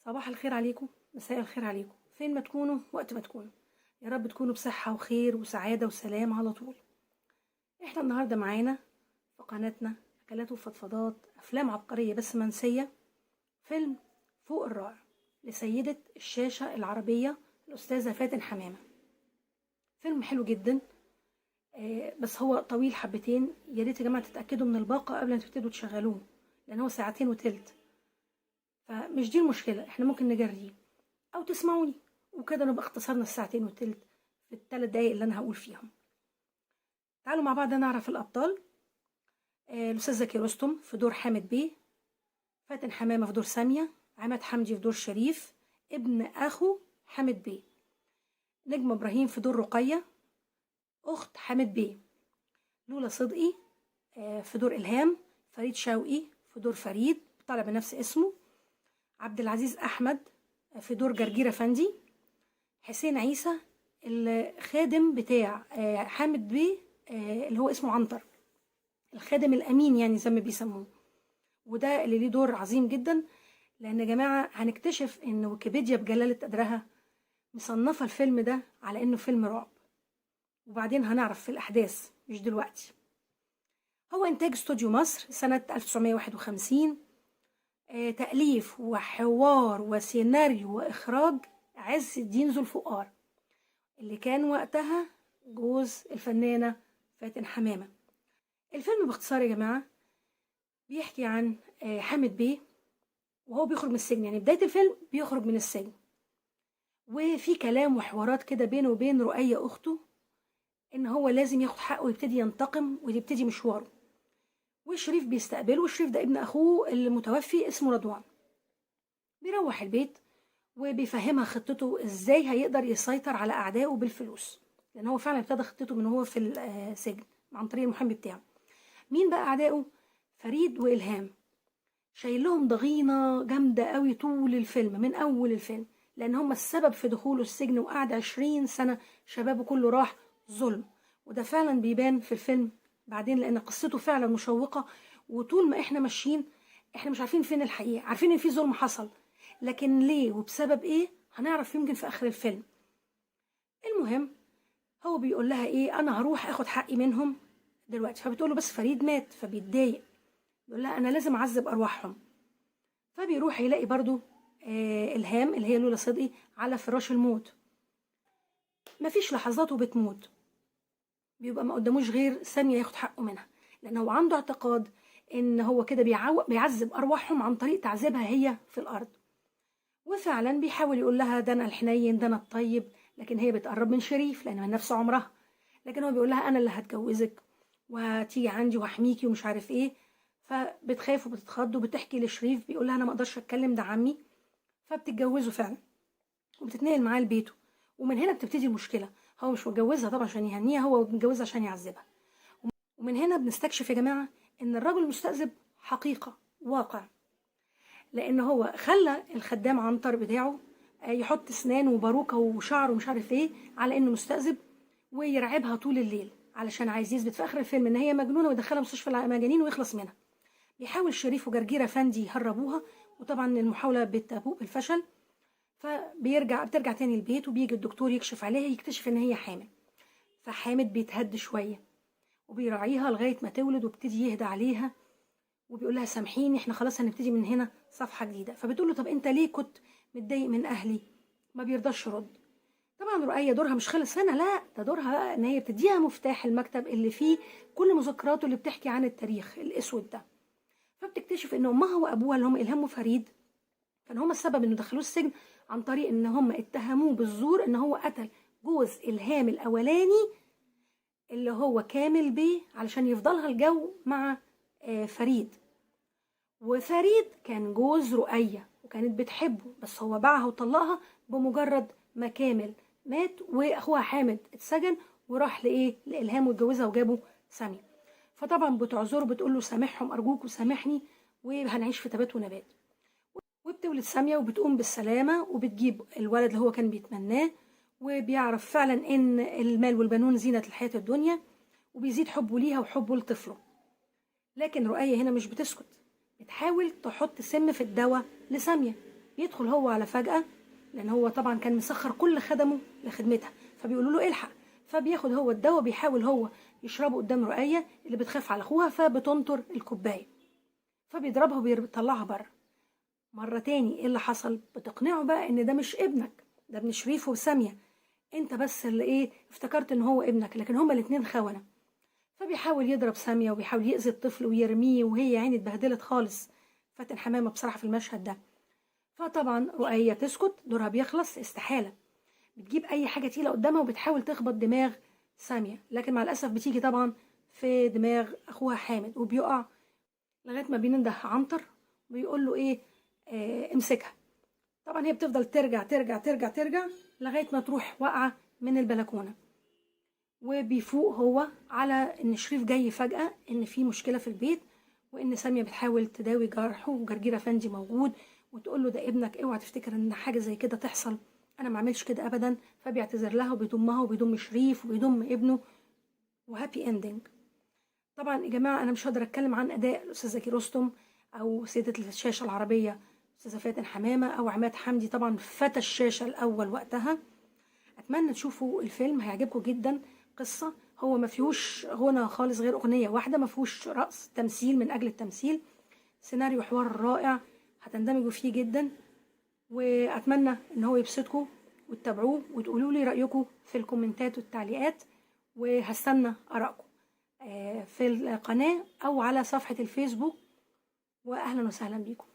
صباح الخير عليكم، مساء الخير عليكم، فين ما تكونوا وقت ما تكونوا. يا رب تكونوا بصحة وخير وسعادة وسلام على طول. احنا النهاردة معانا في قناتنا أكلات وفضفضات أفلام عبقرية بس منسية. فيلم فوق الرائع لسيدة الشاشة العربية الأستاذة فاتن حمامة. فيلم حلو جدا. بس هو طويل حبتين، يا ريت يا جماعة تتأكدوا من الباقة قبل ما تبتدوا تشغلوه، لأن هو ساعتين وتلت. فمش دي المشكلة، احنا ممكن نجريه او تسمعوني وكده نبقى اختصرنا الساعتين والتلت في ال3 دقايق اللي انا هقول فيهم. تعالوا مع بعض نعرف الابطال. الاستاذ زكي رستم في دور حامد بيه، فاتن حمامه في دور ساميه، عماد حمدي في دور شريف ابن اخو حامد بيه، نجم ابراهيم في دور رقيه اخت حامد بيه، لولا صدقي في دور الهام، فريد شوقي في دور فريد طالع بنفس اسمه، عبد العزيز احمد في دور جرجير افندي، حسين عيسى الخادم بتاع حامد بيه، اللي هو اسمه عنتر، الخادم الامين يعني زي ما بيسموه، وده اللي ليه دور عظيم جدا. لان يا جماعه هنكتشف ان ويكيبيديا بجلاله قدرها مصنفه الفيلم ده على انه فيلم رعب، وبعدين هنعرف في الاحداث مش دلوقتي. هو انتاج استوديو مصر سنه 1951. تاليف وحوار وسيناريو واخراج عز الدين ذو الفقار، اللي كان وقتها جوز الفنانة فاتن حمامة. الفيلم باختصار يا جماعة بيحكي عن حامد بيه وهو بيخرج من السجن، يعني بداية الفيلم بيخرج من السجن، وفي كلام وحوارات كده بينه وبين رؤية أخته إن هو لازم ياخد حقه ويبتدي ينتقم ويبتدي مشواره. وشريف بيستقبله، وشريف ده ابن أخوه المتوفي اسمه رضوان. بيروح البيت وبيفهمها خطته ازاي هيقدر يسيطر على أعدائه بالفلوس، لأن هو فعلا ابتدى خطته من هو في السجن عن طريق المحامي بتاعه. مين بقى أعدائه؟ فريد وإلهام. شايل لهم ضغينة جامدة قوي طول الفيلم من أول الفيلم، لأن هم السبب في دخوله السجن وقعد 20 سنة شبابه كله راح ظلم. وده فعلا بيبان في الفيلم بعدين، لأن قصته فعلا مشوقة. وطول ما احنا ماشيين احنا مش عارفين فين الحقيقة، عارفين ان في ظلم حصل، لكن ليه وبسبب ايه هنعرف يمكن في آخر الفيلم. المهم هو بيقول لها ايه، انا هروح اخد حقي منهم دلوقتي. فبتقول له بس فريد مات، فبيتضايق، بيقول لها انا لازم اعذب ارواحهم. فبيروح يلاقي برضو الهام اللي هي لولا صدقي على فراش الموت، مفيش لحظات وبتموت. بيبقى ما قداموش غير ثانيه ياخد حقه منها، لان هو عنده اعتقاد ان هو كده بيعذب ارواحهم عن طريق تعذيبها هي في الارض. وفعلا بيحاول يقول لها ده انا الحنين ده انا الطيب، لكن هي بتقرب من شريف لان من نفس عمرها. لكن هو بيقول لها انا اللي هتجوزك وهتيجي عندي وهحميكي ومش عارف ايه. فبتخاف وبتتخض وبتحكي لشريف، بيقول لها انا ما اقدرش اتكلم ده عمي. فبتتجوزه فعلا وبتتنقل معاه لبيته. ومن هنا بتبتدي المشكله، هو مش متجوزها طبعا عشان يهنيها، هو متجوزها عشان يعذبها. ومن هنا بنستكشف يا جماعه ان الرجل المستذئب حقيقه واقع، لان هو خلى الخدام عنتر بتاعه يحط اسنان وباروكه وشعر ومش عارف ايه على انه مستذئب، ويرعبها طول الليل علشان عايز يثبت في اخر الفيلم ان هي مجنونه ويدخلها مستشفى المجانين ويخلص منها. بيحاول شريف وجرجير افندي يهربوها، وطبعا المحاوله بتبوء بالفشل. بترجع تاني البيت، وبيجي الدكتور يكشف عليها يكتشف ان هي حامل. فحامد بيتهد شويه وبيراعيها لغايه ما تولد وبتدي يهدى عليها، وبيقول لها سامحيني احنا خلاص هنبتدي من هنا صفحه جديده. فبتقول له طب انت ليه كنت متضايق من اهلي؟ ما بيرضاش يرد. طبعا رؤية دورها مش خلص هنا، لا ده دورها بقى ان هي بتديها مفتاح المكتب اللي فيه كل مذكراته اللي بتحكي عن التاريخ الاسود ده. فبتكتشف ان امها وابوها اللي هم الهام وفريد كانوا هم السبب انه دخلوه السجن، عن طريق ان هم اتهموه بالزور ان هو قتل جوز الهام الاولاني اللي هو كامل بيه علشان يفضلها الجو مع فريد. وفريد كان جوز رؤية وكانت بتحبه، بس هو باعها وطلقها بمجرد ما كامل مات، واخوها حامد اتسجن وراح لإلهام واتجوزها وجابوا سامية. فطبعا بتعذره، بتقول له سامحهم ارجوك وسامحني وهنعيش في تبات ونبات. وبتولد سامية وبتقوم بالسلامة وبتجيب الولد اللي هو كان بيتمناه، وبيعرف فعلا ان المال والبنون زينة الحياة الدنيا، وبيزيد حبه ليها وحبه لطفله. لكن رؤية هنا مش بتسكت، بتحاول تحط سم في الدواء لسامية. بيدخل هو على فجأة، لان هو طبعا كان مسخر كل خدمه لخدمتها، فبيقولوا له الحق، فبياخد هو الدواء، بيحاول هو يشربه قدام رؤية اللي بتخاف على اخوها، فبتنطر الكوبايه، فبيضربها وبيطلعها بره. مرة تاني ايه اللي حصل؟ بتقنعه بقى ان ده مش ابنك، ده ابن شريف وسامية، انت بس اللي ايه افتكرت ان هو ابنك، لكن هما الاتنين خونة. فبيحاول يضرب سامية وبيحاول يأذي الطفل ويرميه، وهي عيني اتبهدلت خالص. فاتن حمامة بصراحة في المشهد ده. فطبعا رؤية تسكت، دورها بيخلص استحالة، بتجيب اي حاجة تقيلة قدامها وبتحاول تخبط دماغ سامية، لكن مع الأسف بتيجي طبعا في دماغ أخوها حامد وبيقع، لغاية ما بينده عنتر وبيقول له ايه، امسكها. طبعا هي بتفضل ترجع ترجع ترجع ترجع لغاية ما تروح واقعة من البلكونة، وبيفوق هو على ان شريف جاي فجأة، ان في مشكلة في البيت، وان سامية بتحاول تداوي جرحه، وجرجير افندي موجود، وتقول له ده ابنك، اوعى تفتكر ان حاجة زي كده تحصل، انا ما عملش كده ابدا. فبيعتذر لها وبيضمها وبيضم شريف وبيضم ابنه، وهابي اندنج. طبعا يا جماعة انا مش هقدر اتكلم عن اداء الاستاذ زكي رستم، او سيدة الشاشة العربية استاذة فاتن حمامة، او عماد حمدي، طبعا فتى الشاشة الاول وقتها. اتمنى تشوفوا الفيلم، هيعجبكم جدا. قصة هو ما فيهوش غنى خالص غير اغنية واحدة، ما فيهوش رقص، تمثيل من اجل التمثيل، سيناريو حوار رائع، هتندمجوا فيه جدا. واتمنى ان هو يبسطكم وتتابعوه وتقولوا لي رايكم في الكومنتات والتعليقات، وهستنى ارائكم في القناة او على صفحة الفيسبوك. واهلا وسهلا بكم.